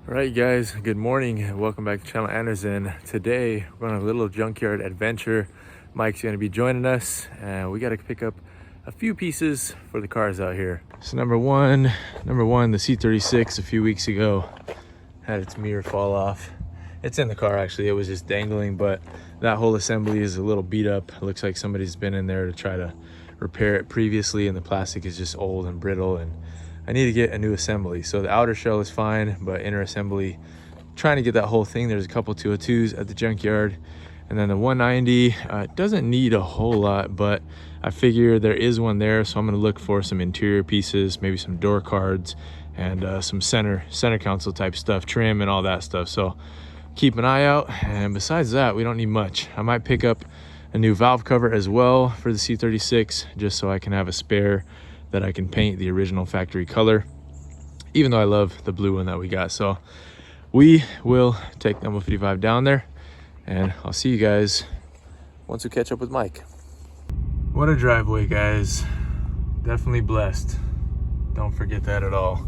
All right, guys, good morning and welcome back to Channel Anderson. Today we're on a little junkyard adventure. Mike's going to be joining us and we got to pick up a few pieces for the cars out here. So number one, the C36 a few weeks ago had its mirror fall off. It's in the car actually, it was just dangling, but that whole assembly is a little beat up. It looks like somebody's been in there to try to repair it previously and the plastic is just old and brittle, and I need to get a new assembly. So the outer shell is fine, but inner assembly, trying to get that whole thing. There's a couple 202s at the junkyard. And then the 190 doesn't need a whole lot, but I figure there is one there. So I'm gonna look for some interior pieces, maybe some door cards and some center console type stuff, trim and all that stuff. So keep an eye out. And besides that, we don't need much. I might pick up a new valve cover as well for the C36, just so I can have a spare that I can paint the original factory color, even though I love the blue one that we got. So we will take the 155 down there and I'll see you guys once we catch up with Mike. What a driveway, guys. Definitely blessed. Don't forget that at all.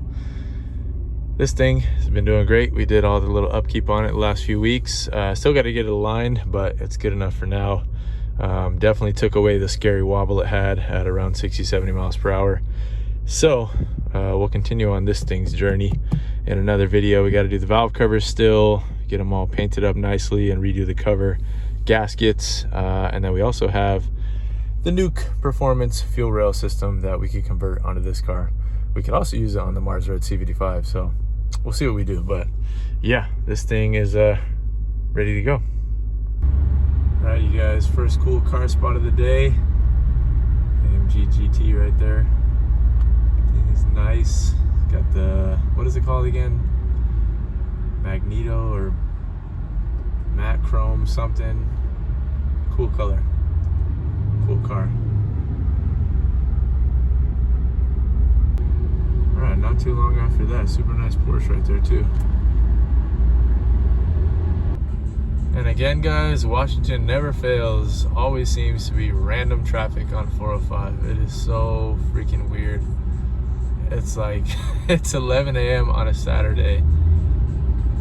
This thing has been doing great. We did all the little upkeep on it the last few weeks. Still got to get it aligned, but it's good enough for now. Definitely took away the scary wobble it had at around 60-70 miles per hour. So we'll continue on this thing's journey in another video. We got to do the valve covers still, get them all painted up nicely and redo the cover gaskets, and then we also have the Nuke performance fuel rail system that we could convert onto this car. We could also use it on the Mars Road C55, so we'll see what we do. But yeah, this thing is ready to go. All right, you guys, first cool car spot of the day. AMG GT right there. Thing is nice. Got the, what is it called again? Magneto or matte chrome something. Cool color. Cool car. All right, not too long after that, super nice Porsche right there too. And again, guys, Washington never fails. Always seems to be random traffic on 405. It is so freaking weird. It's like, it's 11 a.m. on a Saturday.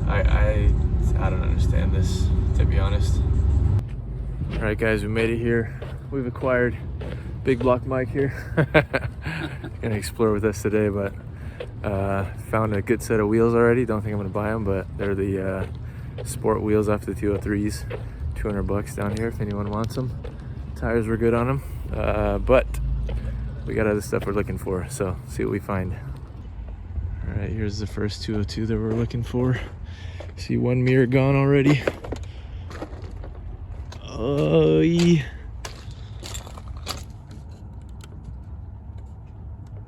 I don't understand this, to be honest. All right, guys, we made it here. We've acquired Big Block Mike here. Gonna explore with us today, but found a good set of wheels already. Don't think I'm gonna buy them, but they're the sport wheels off the 203s. 200 bucks down here if anyone wants them. Tires were good on them, but we got other stuff we're looking for, so see what we find. All right, here's the first 202 that we're looking for. See one mirror gone already. Oh, yeah.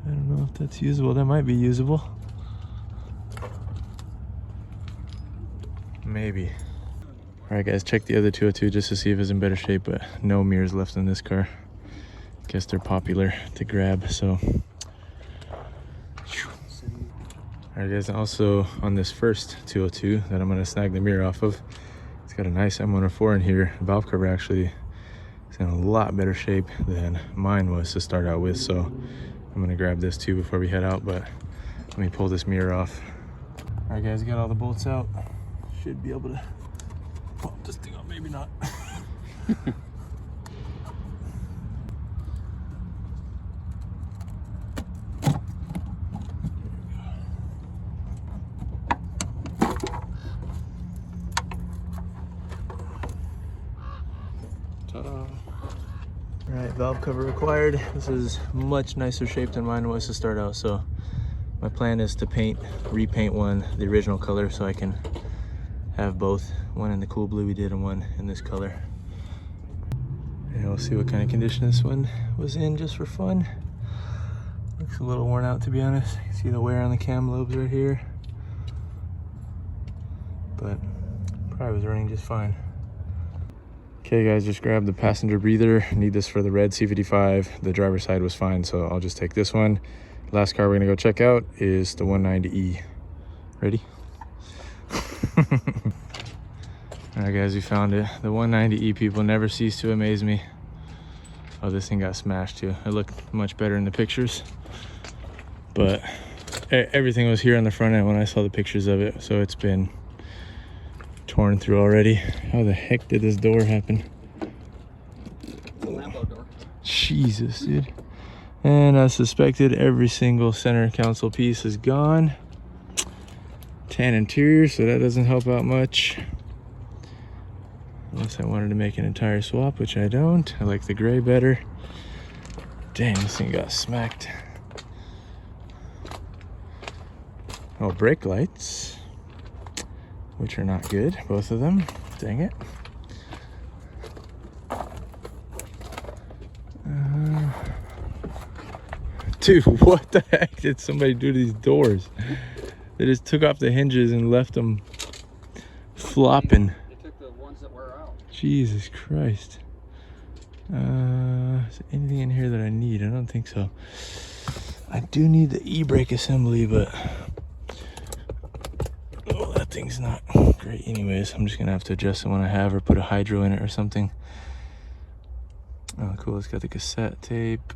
I don't know if that's usable. That might be usable. Maybe. All right, guys, check the other 202 just to see if it's in better shape, but no mirrors left in this car. Guess they're popular to grab, so. All right, guys, also on this first 202 that I'm gonna snag the mirror off of, it's got a nice M104 in here. The valve cover actually is in a lot better shape than mine was to start out with, so I'm gonna grab this too before we head out, but let me pull this mirror off. All right, guys, got all the bolts out. Should be able to pop this thing up, maybe not. Ta-da. All right, valve cover required. This is much nicer shape than mine was to start out, so my plan is to repaint one the original color so I can have both, one in the cool blue we did and one in this color. And we'll see what kind of condition this one was in just for fun. Looks a little worn out, to be honest. You can see the wear on the cam lobes right here, but probably was running just fine. Okay, guys, just grabbed the passenger breather. Need this for the red C55. The driver's side was fine, so I'll just take this one. Last car we're gonna go check out is the 190E. Ready? All right, guys, we found it. The 190E people never cease to amaze me. Oh, this thing got smashed too. It looked much better in the pictures, but everything was here on the front end when I saw the pictures of it, so it's been torn through already. How the heck did this door happen? It's a Lambo door. Jesus, dude. And as suspected, every single center console piece is gone. Tan interior, so that doesn't help out much. Unless I wanted to make an entire swap, which I don't. I like the gray better. Dang, this thing got smacked. Oh, brake lights, which are not good, both of them. Dang it. Dude, what the heck did somebody do to these doors? They just took off the hinges and left them flopping. They took the ones that wear out. Jesus Christ. Is there anything in here that I need? I don't think so. I do need the e-brake assembly, but oh, that thing's not great anyways. I'm just gonna have to adjust the one I have or put a hydro in it or something. Oh, cool. It's got the cassette tape.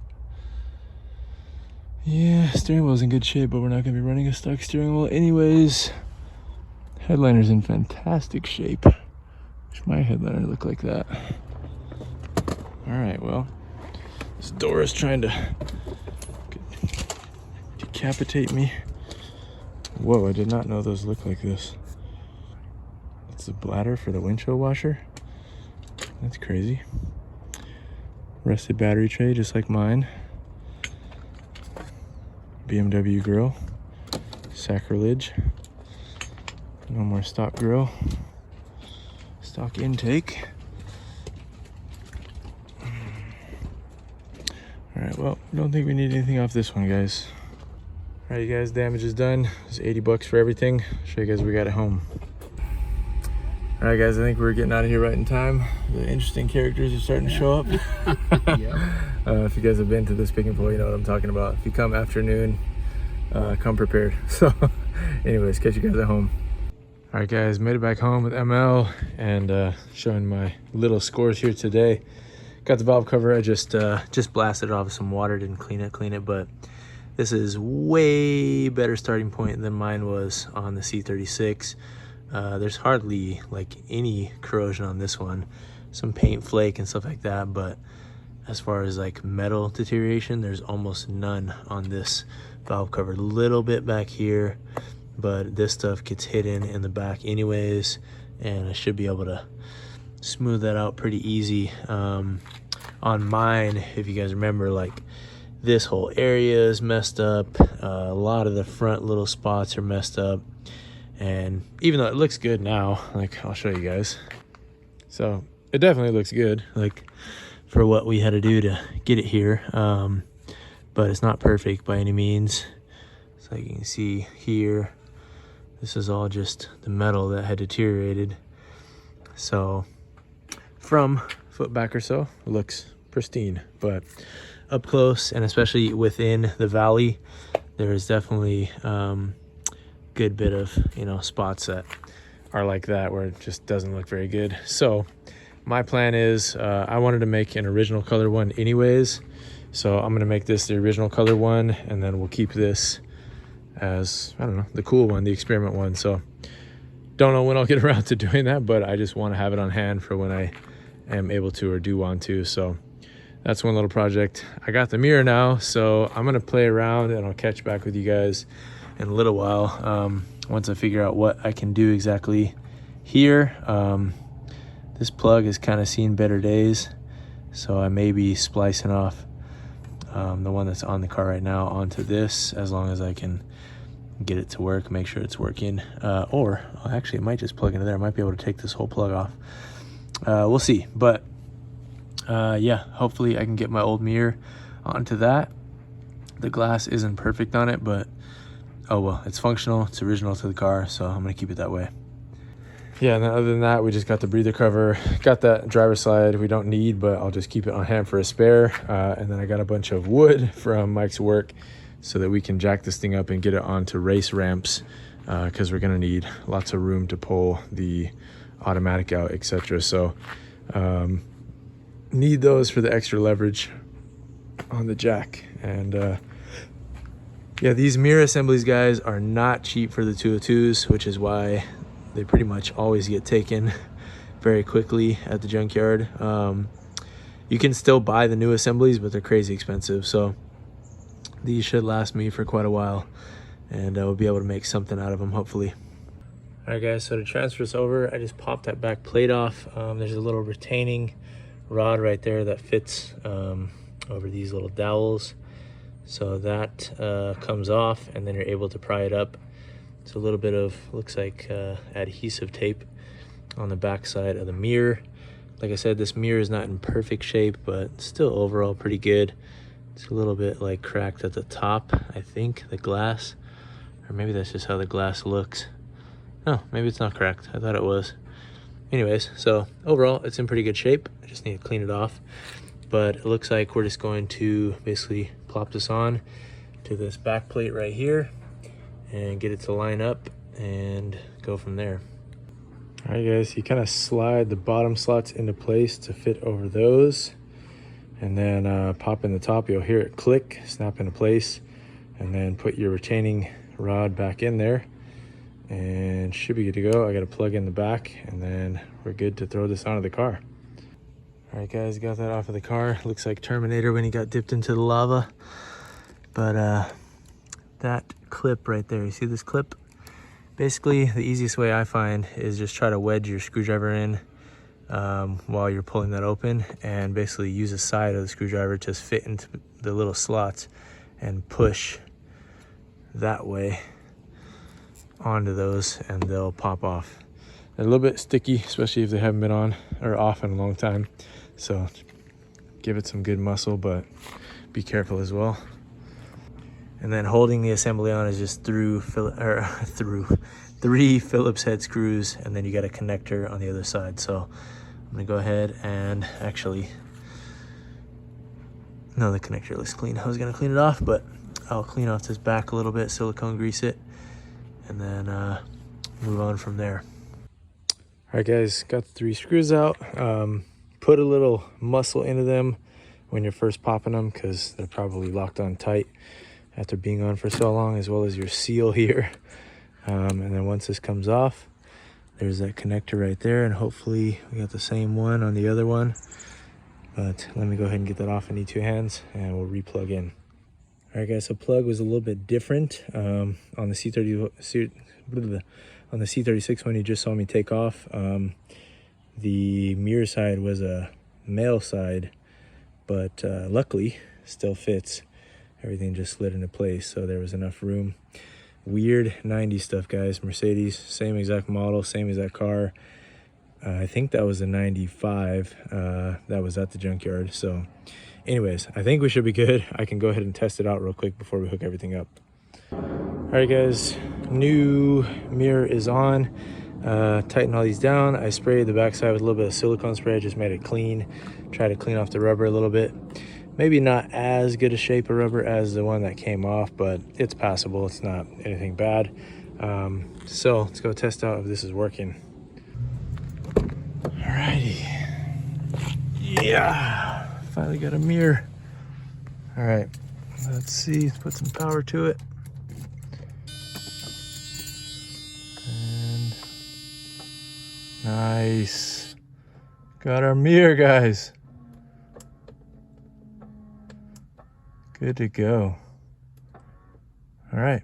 Yeah, steering wheel's in good shape, but we're not gonna be running a stock steering wheel anyways. Headliner's in fantastic shape. Wish my headliner looked like that. All right, well, this door is trying to decapitate me. Whoa, I did not know those look like this. That's the bladder for the windshield washer. That's crazy. Rusted battery tray, just like mine. BMW grill. Sacrilege. No more stock grill. Stock intake. All right, well, I don't think we need anything off this one, guys. All right, you guys, damage is done. It's 80 bucks for everything. I'll show you guys what we got at home. All right, guys, I think we're getting out of here right in time. The interesting characters are starting to show up. If you guys have been to this picking pole, you know what I'm talking about. If you come afternoon, come prepared. So anyways, catch you guys at home. All right, guys, made it back home with ML and showing my little scores here today. Got the valve cover. I just blasted it off with some water, didn't clean it, but this is way better starting point than mine was on the C36. There's hardly like any corrosion on this one, some paint flake and stuff like that, but as far as like metal deterioration, there's almost none on this valve cover. Little bit back here, but this stuff gets hidden in the back anyways, and I should be able to smooth that out pretty easy. On mine, if you guys remember, like this whole area is messed up. A lot of the front little spots are messed up, and even though it looks good now, like I'll show you guys, so it definitely looks good, like for what we had to do to get it here, but it's not perfect by any means. So you can see here, this is all just the metal that had deteriorated. So from foot back or so, it looks pristine, but up close and especially within the valley, there is definitely good bit of, you know, spots that are like that where it just doesn't look very good. So my plan is I wanted to make an original color one anyways, so I'm gonna make this the original color one, and then we'll keep this as, I don't know, the cool one, the experiment one. So don't know when I'll get around to doing that, but I just want to have it on hand for when I am able to or do want to. So that's one little project. I got the mirror now, so I'm gonna play around and I'll catch back with you guys in a little while once I figure out what I can do exactly here. This plug has kind of seen better days, so I may be splicing off the one that's on the car right now onto this, as long as I can get it to work, make sure it's working, or actually it might just plug into there. I might be able to take this whole plug off. We'll see, but yeah, hopefully I can get my old mirror onto that. The glass isn't perfect on it, but oh well, it's functional, it's original to the car, so I'm gonna keep it that way. Yeah, and then other than that, we just got the breather cover, got that driver side we don't need, but I'll just keep it on hand for a spare. And then I got a bunch of wood from Mike's work so that we can jack this thing up and get it onto race ramps, because we're gonna need lots of room to pull the automatic out, etc. So need those for the extra leverage on the jack. And Yeah, these mirror assemblies, guys, are not cheap for the 202s, which is why they pretty much always get taken very quickly at the junkyard. You can still buy the new assemblies, but they're crazy expensive. So these should last me for quite a while, and I will be able to make something out of them, hopefully. All right, guys, so to transfer this over, I just popped that back plate off. There's a little retaining rod right there that fits over these little dowels. So that comes off, and then you're able to pry it up. It's a little bit of, looks like adhesive tape on the back side of the mirror. Like I said, this mirror is not in perfect shape, but still overall pretty good. It's a little bit like cracked at the top, I think, the glass. Or maybe that's just how the glass looks. No, maybe it's not cracked. I thought it was. Anyways, so overall, it's in pretty good shape. I just need to clean it off. But it looks like we're just going to basically plop this on to this back plate right here and get it to line up and go from there. All right, guys, you kind of slide the bottom slots into place to fit over those, and then pop in the top. You'll hear it click, snap into place, and then put your retaining rod back in there and should be good to go. I got to plug in the back, and then we're good to throw this onto the car. All right, guys, got that off of the car. Looks like Terminator when he got dipped into the lava. But that clip right there, you see this clip? Basically, the easiest way I find is just try to wedge your screwdriver in while you're pulling that open, and basically use the side of the screwdriver to fit into the little slots and push that way onto those, and they'll pop off. They're a little bit sticky, especially if they haven't been on or off in a long time. So give it some good muscle, but be careful as well. And then holding the assembly on is just through 3 Phillips head screws, and then you got a connector on the other side. So I'm gonna go ahead and actually, no, the connector looks clean. I was gonna clean it off, but I'll clean off this back a little bit, silicone grease it, and then move on from there. All right, guys, got the 3 screws out. Put a little muscle into them when you're first popping them, because they're probably locked on tight after being on for so long, as well as your seal here. And then once this comes off, there's that connector right there, and hopefully we got the same one on the other one. But let me go ahead and get that off. I need 2 hands, and we'll re-plug in. All right, guys, so plug was a little bit different on the C36 one you just saw me take off. The mirror side was a male side, but luckily still fits. Everything just slid into place, so there was enough room. Weird 90s stuff, guys. Mercedes, same exact model, same exact car. I think that was a 95 that was at the junkyard. So anyways, I think we should be good. I can go ahead and test it out real quick before we hook everything up. All right, guys, new mirror is on. Tighten all these down. I sprayed the backside with a little bit of silicone spray, just made it clean. Try to clean off the rubber a little bit. Maybe not as good a shape of rubber as the one that came off, but it's passable. It's not anything bad. So let's go test out if this is working. Alrighty. Yeah, finally got a mirror. All right, let's see, let's put some power to it. And nice. Got our mirror, guys. Good to go. All right,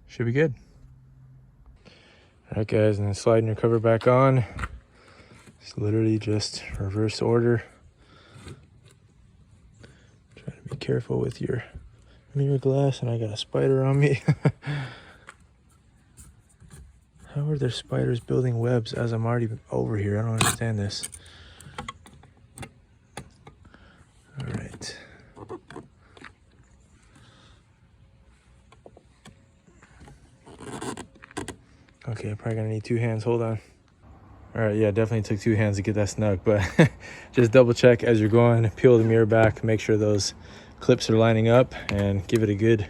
should be good. All right, guys, and then sliding your cover back on. It's literally just reverse order. Try to be careful with your mirror glass, and I got a spider on me. How are there spiders building webs as I'm already over here? I don't understand this. All right. Okay, I'm probably gonna need 2 hands. Hold on. All right, yeah, definitely took 2 hands to get that snug, but just double check as you're going, peel the mirror back, make sure those clips are lining up, and give it a good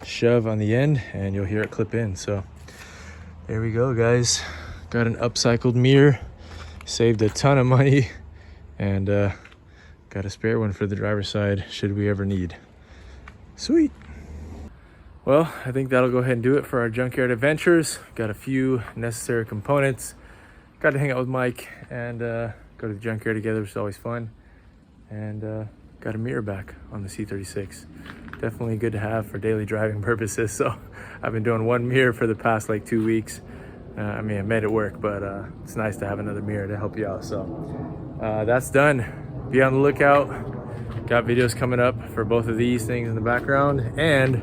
shove on the end, and you'll hear it clip in. So there we go, guys. Got an upcycled mirror, saved a ton of money, and got a spare one for the driver's side should we ever need. Sweet. Well, I think that'll go ahead and do it for our junkyard adventures. Got a few necessary components. Got to hang out with Mike and go to the junkyard together, which is always fun. And got a mirror back on the C36. Definitely good to have for daily driving purposes. So I've been doing one mirror for the past like 2 weeks. I mean, I made it work, but it's nice to have another mirror to help you out. So that's done. Be on the lookout. Got videos coming up for both of these things in the background, and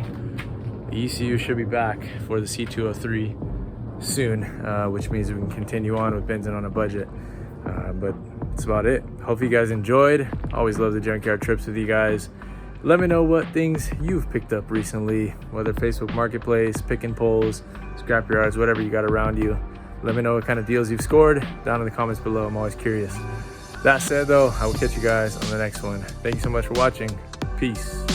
the ECU should be back for the C203 soon, which means we can continue on with Benzin on a budget. But that's about it. Hope you guys enjoyed. Always love the junkyard trips with you guys. Let me know what things you've picked up recently, whether Facebook Marketplace, pick and pulls, scrap yards, whatever you got around you. Let me know what kind of deals you've scored down in the comments below. I'm always curious. That said though, I will catch you guys on the next one. Thank you so much for watching. Peace.